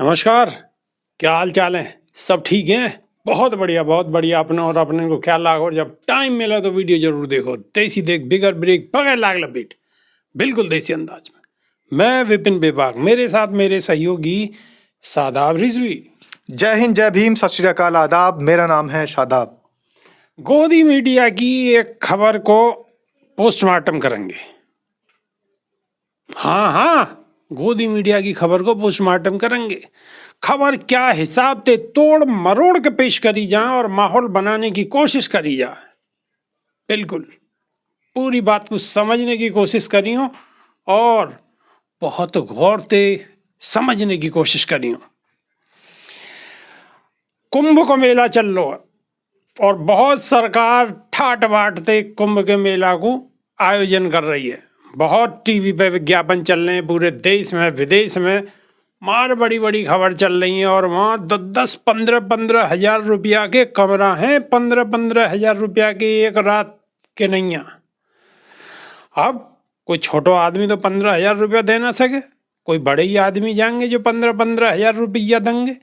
नमस्कार। क्या हाल चाल है? सब ठीक है? बहुत बढ़िया, बहुत बढ़िया। अपना और अपने को ख्याल रखो और जब टाइम मिला तो वीडियो जरूर देखो। देसी देख बिगर ब्रेक बगैर लाग लपेट, बिल्कुल देसी अंदाज में। मैं विपिन बेबाक, मेरे साथ मेरे सहयोगी शादाब रिजवी। जय हिंद, जय भीम, सत श्री अकाल, आदाब। मेरा नाम है शादाब। गोदी मीडिया की एक खबर को पोस्टमार्टम करेंगे। हाँ, गोदी मीडिया की खबर को पोस्टमार्टम करेंगे। खबर क्या हिसाब से तोड़ मरोड़ के पेश करी जाए और माहौल बनाने की कोशिश करी जाए। बिल्कुल पूरी बात को समझने की कोशिश करी हूं और बहुत गौर से समझने की कोशिश करी हूं। कुंभ को मेला चल लो और बहुत सरकार ठाट बाटते कुंभ के मेला को आयोजन कर रही है। बहुत टीवी पे विज्ञापन चल रहे हैं, पूरे देश में विदेश में मार बड़ी बड़ी खबर चल रही है। और वहाँ 10-15 हजार रुपया के कमरा हैं, 15 हजार रुपया के एक रात के नैया। अब कोई छोटो आदमी तो 15 हजार रुपया दे ना सके, कोई बड़े ही आदमी जाएंगे जो 15 हजार रुपया देंगे।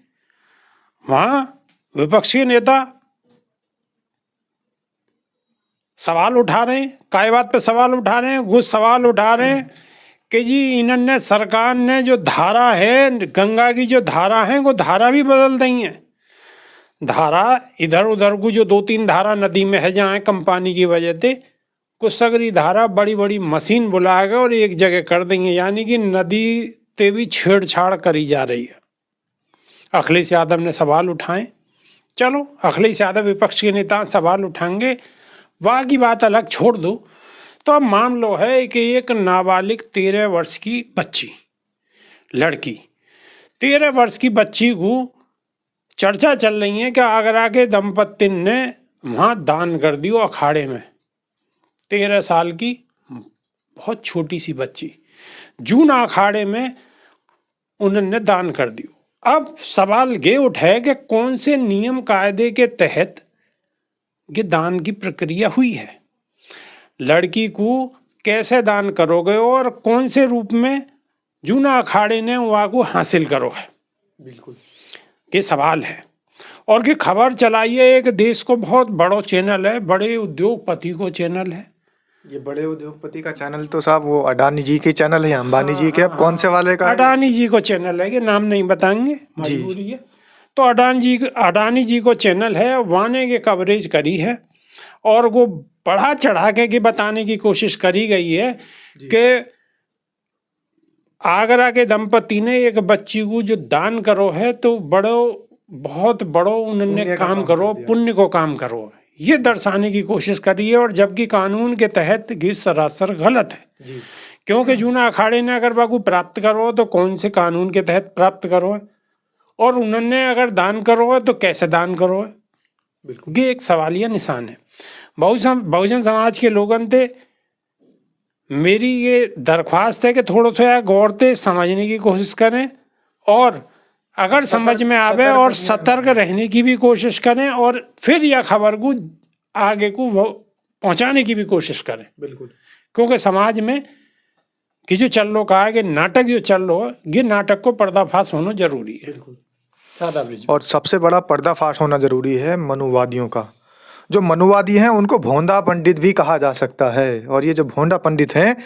वहाँ विपक्ष के नेता सवाल उठा रहे हैं, काय बात पे सवाल उठा रहे हैं? कुछ सवाल उठा रहे हैं कि जी इन्होंने सरकार ने जो धारा है, गंगा की जो धारा है, वो धारा भी बदल दी है। धारा इधर उधर को जो 2-3 धारा नदी में है जहाँ कंपानी की वजह से कुछ सगरी धारा बड़ी बड़ी मशीन बुला के और एक जगह कर देंगे। यानी कि नदी ते भी छेड़छाड़ करी जा रही है। अखिलेश यादव ने सवाल उठाए। चलो, अखिलेश यादव विपक्ष के नेता सवाल उठाएंगे, वहाँ की बात अलग छोड़ दो। तो अब मान लो है कि एक नाबालिग 13 वर्ष की बच्ची, लड़की 13 वर्ष की बच्ची को चर्चा चल रही है कि आगरा के दंपत्ति ने वहाँ दान कर दियो अखाड़े में। 13 साल की बहुत छोटी सी बच्ची जूना अखाड़े में उन्होंने दान कर दियो। अब सवाल ये उठे कि कौन से नियम कायदे के तहत ये दान की प्रक्रिया हुई है, लड़की को कैसे दान करोगे और कौन से रूप में जूना अखाड़े ने वहाँ को हासिल करो है। बिल्कुल ये सवाल है। और कि खबर चलाइए, एक देश को बहुत बड़ो चैनल है, बड़े उद्योगपति को चैनल है। ये बड़े उद्योगपति का चैनल तो साहब वो अडानी जी के चैनल है, अंबानी जी के। अब कौन से वाले का है? अडानी जी को चैनल है, कि नाम नहीं बताएंगे, मजबूरी है। तो अडानी जी को चैनल है, वाने के कवरेज करी है और वो बढ़ा चढ़ा के बताने की कोशिश करी गई है कि आगरा के दंपति ने एक बच्ची को जो दान करो है तो बहुत बड़ो उन्होंने काम करो, पुण्य को काम करो, ये दर्शाने की कोशिश करी है। और जबकि कानून के तहत ये सरासर गलत है। क्योंकि जूना अखाड़े ने अगर बागू प्राप्त करो तो कौन से कानून के तहत प्राप्त करो है, और उन्होंने अगर दान करो है तो कैसे दान करो है। बिल्कुल ये एक सवालिया निशान है। बहुजन समाज के लोगों से मेरी ये दरख्वास्त है कि थोड़ा सा गौर से समझने की कोशिश करें और अगर समझ में आवे और सतर्क रहने की भी कोशिश करें और फिर यह खबर को आगे को पहुंचाने की भी कोशिश करें। बिल्कुल, क्योंकि समाज में कि जो चल लो कहा है कि नाटक जो चल लो, ये नाटक को पर्दाफाश होना जरूरी है। बिल्कुल, और सबसे बड़ा पर्दाफाश होना जरूरी है मनुवादियों का। जो मनुवादी हैं उनको भोंदा पंडित भी कहा जा सकता है। और ये जो भोंदा पंडित हैं,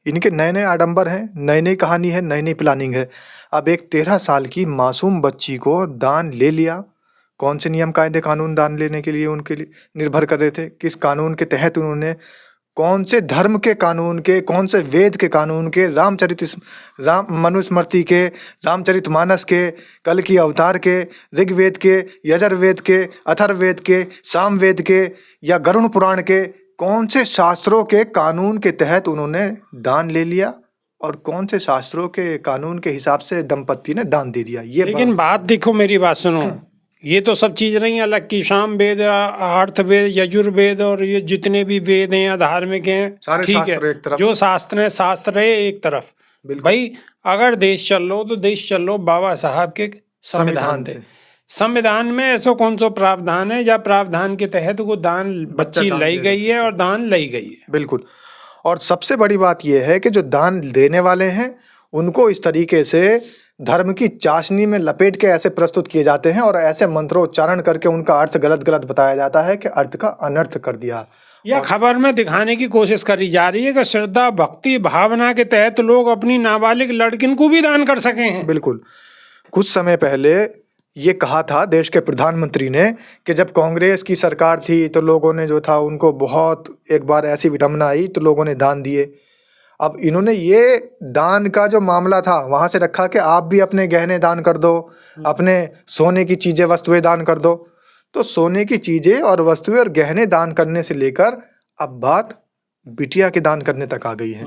इनके नए नए आडंबर हैं, नई नई कहानी है, नई नई प्लानिंग है। अब एक 13 साल की मासूम बच्ची को दान ले लिया। कौन से नियम कायदे कानून दान लेने के लिए उनके लिए निर्भर कर रहे थे? किस कानून के तहत उन्होंने, कौन से धर्म के कानून के, कौन से वेद के कानून के, मनुस्मृति के, रामचरितमानस के, कल की अवतार के, ऋग्वेद के, यजुर्वेद के, अथर्ववेद के, सामवेद के या गरुड़ पुराण के, कौन से शास्त्रों के कानून के तहत उन्होंने दान ले लिया और कौन से शास्त्रों के कानून के हिसाब से दंपत्ति ने दान दे दिया? ये लेकिन बात देखो, मेरी बात सुनो, ये तो सब चीज नहीं अलग की। शाम वेद, अर्थ वेद, यजुर्वेद और ये जितने भी वेद हैं या धार्मिक हैं, ठीक है, जो शास्त्र है एक तरफ। भाई अगर देश चल लो तो देश चल लो बाबा साहब के संविधान से। संविधान में ऐसा कौन सा प्रावधान है जब प्रावधान के तहत वो दान बच्ची लाई गई है और दान लाई गई है। बिल्कुल। और सबसे बड़ी बात यह है कि जो दान देने वाले हैं उनको इस तरीके से धर्म की चाशनी में लपेट के ऐसे प्रस्तुत किए जाते हैं और ऐसे मंत्रोच्चारण करके उनका अर्थ गलत गलत बताया जाता है कि अर्थ का अनर्थ कर दिया। यह खबर में दिखाने की कोशिश करी जा रही है कि श्रद्धा भक्ति भावना के तहत लोग अपनी नाबालिग लड़किन को भी दान कर सके हैं। बिल्कुल। कुछ समय पहले ये कहा था देश के प्रधानमंत्री ने कि जब कांग्रेस की सरकार थी तो लोगों ने जो था उनको बहुत, एक बार ऐसी विडंबना आई तो लोगों ने दान दिए। अब इन्होंने ये दान का जो मामला था वहां से रखा कि आप भी अपने गहने दान कर दो, अपने सोने की चीजें वस्तुएं दान कर दो। तो सोने की चीजें और वस्तुएं और गहने दान करने से लेकर अब बात बिटिया के दान करने तक आ गई है।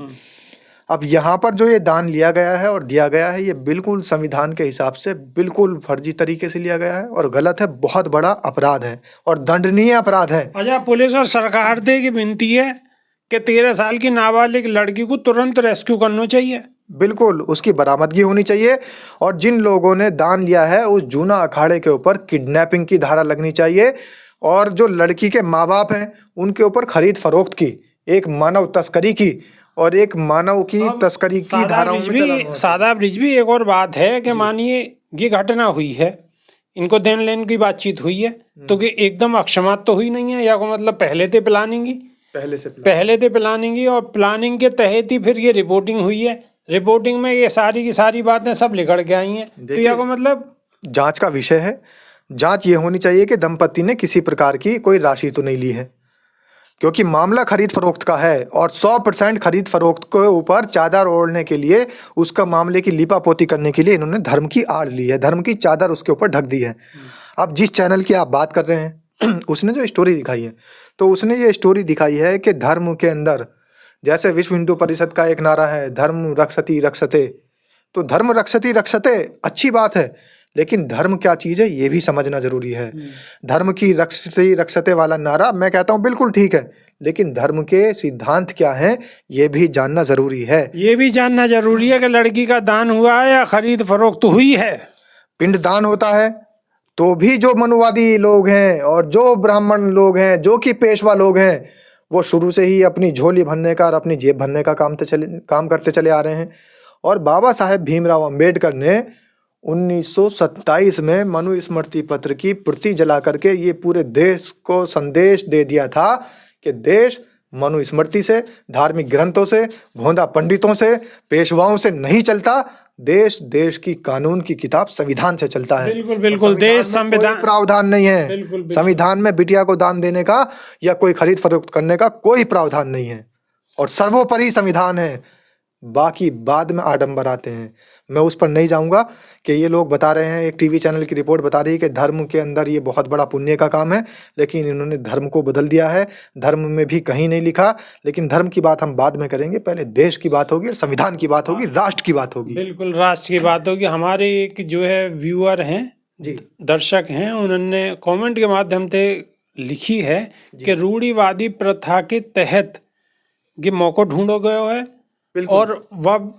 अब यहाँ पर जो ये दान लिया गया है और दिया गया है, ये बिल्कुल संविधान के हिसाब से बिल्कुल फर्जी तरीके से लिया गया है और गलत है, बहुत बड़ा अपराध है और दंडनीय अपराध है। अच्छा, पुलिस और सरकार से की विनती है कि 13 साल की नाबालिग लड़की को तुरंत रेस्क्यू करना चाहिए। बिल्कुल, उसकी बरामदगी होनी चाहिए और जिन लोगों ने दान लिया है उस जूना अखाड़े के ऊपर किडनैपिंग की धारा लगनी चाहिए और जो लड़की के माँ बाप हैं उनके ऊपर खरीद फरोख्त की, एक मानव तस्करी की और एक मानव की तस्करी की धाराओं में चला। सादाब रिजवी, एक और बात है कि मानिए ये घटना हुई है, इनको देन लेन की बातचीत हुई है, तो कि एकदम अक्षमात तो हुई नहीं है, या को मतलब पहले से प्लानिंग ही, पहले से प्लानिंग ही और प्लानिंग के तहत ही फिर ये रिपोर्टिंग हुई है। रिपोर्टिंग में ये सारी की सारी बातें सब लिखड़ के आई हैं, तो या को मतलब जांच का विषय है। जांच ये होनी चाहिए कि दंपति ने किसी प्रकार की कोई राशि तो नहीं ली है, क्योंकि मामला खरीद फरोख्त का है और 100% खरीद फरोख्त के ऊपर चादर ओढ़ने के लिए, उसका मामले की लीपापोती करने के लिए इन्होंने धर्म की आड़ ली है, धर्म की चादर उसके ऊपर ढक दी है। अब जिस चैनल की आप बात कर रहे हैं उसने जो स्टोरी दिखाई है, तो उसने ये स्टोरी दिखाई है कि धर्म के अंदर, जैसे विश्व हिंदू परिषद का एक नारा है धर्म रक्षति रक्षते, तो धर्म रक्षति रक्षते अच्छी बात है, लेकिन धर्म क्या चीज़ है ये भी समझना जरूरी है। धर्म की रक्षति रक्षते वाला नारा मैं कहता हूँ बिल्कुल ठीक है, लेकिन धर्म के सिद्धांत क्या हैं ये भी जानना जरूरी है। ये भी जानना जरूरी है कि लड़की का दान हुआ है या खरीद फरोख्त हुई है। पिंड दान होता है तो भी जो मनुवादी लोग हैं और जो ब्राह्मण लोग हैं, जो कि पेशवा लोग हैं, वो शुरू से ही अपनी झोली भरने का और अपनी जेब भरने का काम करते चले आ रहे हैं। और बाबा साहेब भीमराव अंबेडकर ने 1927 में मनु स्मृति पत्र की प्रति जला करके ये पूरे देश को संदेश दे दिया था कि देश मनु स्मृति से, धार्मिक ग्रंथों से, भोंदा पंडितों से, पेशवाओं से नहीं चलता। देश की कानून की किताब संविधान से चलता है। बिल्कुल बिल्कुल, देश संविधान प्रावधान नहीं है। बिल्कुल, बिल्कुल। संविधान में बिटिया को दान देने का या कोई खरीद फरोख्त करने का कोई प्रावधान नहीं है और सर्वोपरि संविधान है, बाकी बाद में आडंबर आते हैं। मैं उस पर नहीं जाऊंगा कि ये लोग बता रहे हैं, एक टीवी चैनल की रिपोर्ट बता रही है कि धर्म के अंदर ये बहुत बड़ा पुण्य का काम है, लेकिन इन्होंने धर्म को बदल दिया है। धर्म में भी कहीं नहीं लिखा, लेकिन धर्म की बात हम बाद में करेंगे, पहले देश की बात होगी और संविधान की बात होगी, राष्ट्र की बात होगी। बिल्कुल, राष्ट्र की बात होगी। हमारे एक जो है व्यूअर हैं जी, दर्शक हैं, उन्होंने कमेंट के माध्यम से लिखी है कि रूढ़िवादी प्रथा के तहत ये मौका ढूंढो गयो है और वह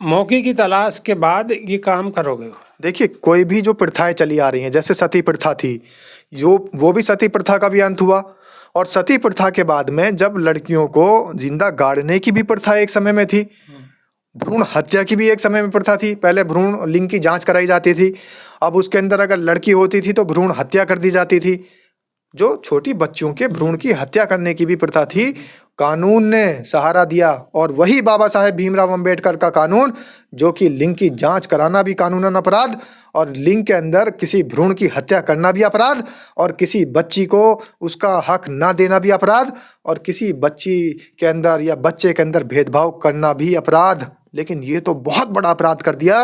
मौके की तलाश के बाद ये काम करोगे। देखिए, कोई भी जो प्रथाएं चली आ रही हैं, जैसे सती प्रथा थी, जो वो भी सती प्रथा का भी अंत हुआ और सती प्रथा के बाद में जब लड़कियों को जिंदा गाड़ने की भी प्रथा एक समय में थी, भ्रूण हत्या की भी एक समय में प्रथा थी। पहले भ्रूण लिंग की जांच कराई जाती थी, अब उसके अंदर अगर लड़की होती थी तो भ्रूण हत्या कर दी जाती थी। जो छोटी बच्चियों के भ्रूण की हत्या करने की भी प्रथा थी, कानून ने सहारा दिया और वही बाबा साहेब भीमराव अंबेडकर का कानून, जो कि लिंग की जांच कराना भी कानूनन अपराध और लिंग के अंदर किसी भ्रूण की हत्या करना भी अपराध और किसी बच्ची को उसका हक ना देना भी अपराध और किसी बच्ची के अंदर या बच्चे के अंदर भेदभाव करना भी अपराध। लेकिन ये तो बहुत बड़ा अपराध कर दिया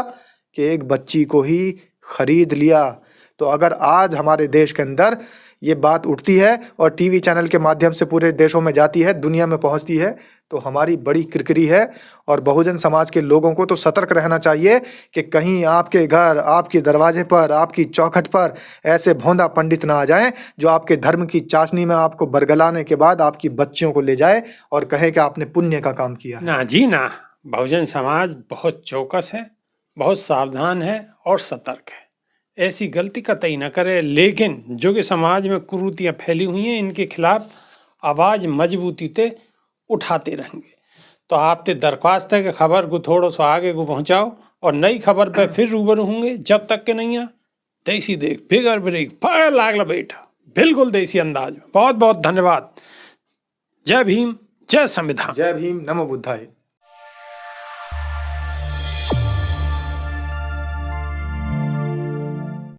कि एक बच्ची को ही खरीद लिया। तो अगर आज हमारे देश के अंदर ये बात उठती है और टीवी चैनल के माध्यम से पूरे देशों में जाती है, दुनिया में पहुंचती है, तो हमारी बड़ी किरकिरी है। और बहुजन समाज के लोगों को तो सतर्क रहना चाहिए कि कहीं आपके घर, आपके दरवाजे पर, आपकी चौखट पर ऐसे भोंदा पंडित ना आ जाएं जो आपके धर्म की चाशनी में आपको बरगलाने के बाद आपकी बच्चियों को ले जाए और कहे कि आपने पुण्य का काम किया। ना जी ना, बहुजन समाज बहुत चौकस है, बहुत सावधान है और सतर्क है, ऐसी गलती कतई न करे। लेकिन जो कि समाज में कुरीतियाँ फैली हुई हैं, इनके खिलाफ आवाज़ मजबूती से उठाते रहेंगे। तो आपसे दरख्वास्त है कि खबर को थोड़ा सा आगे को पहुँचाओ और नई खबर पे फिर रूबरू होंगे। जब तक के नहीं आ देसी देख बिगर ब्रेक फायर लागला बेटा, बिल्कुल देसी अंदाज में। बहुत बहुत धन्यवाद। जय भीम, जय संविधान। जय भीम, नमो बुद्धाय।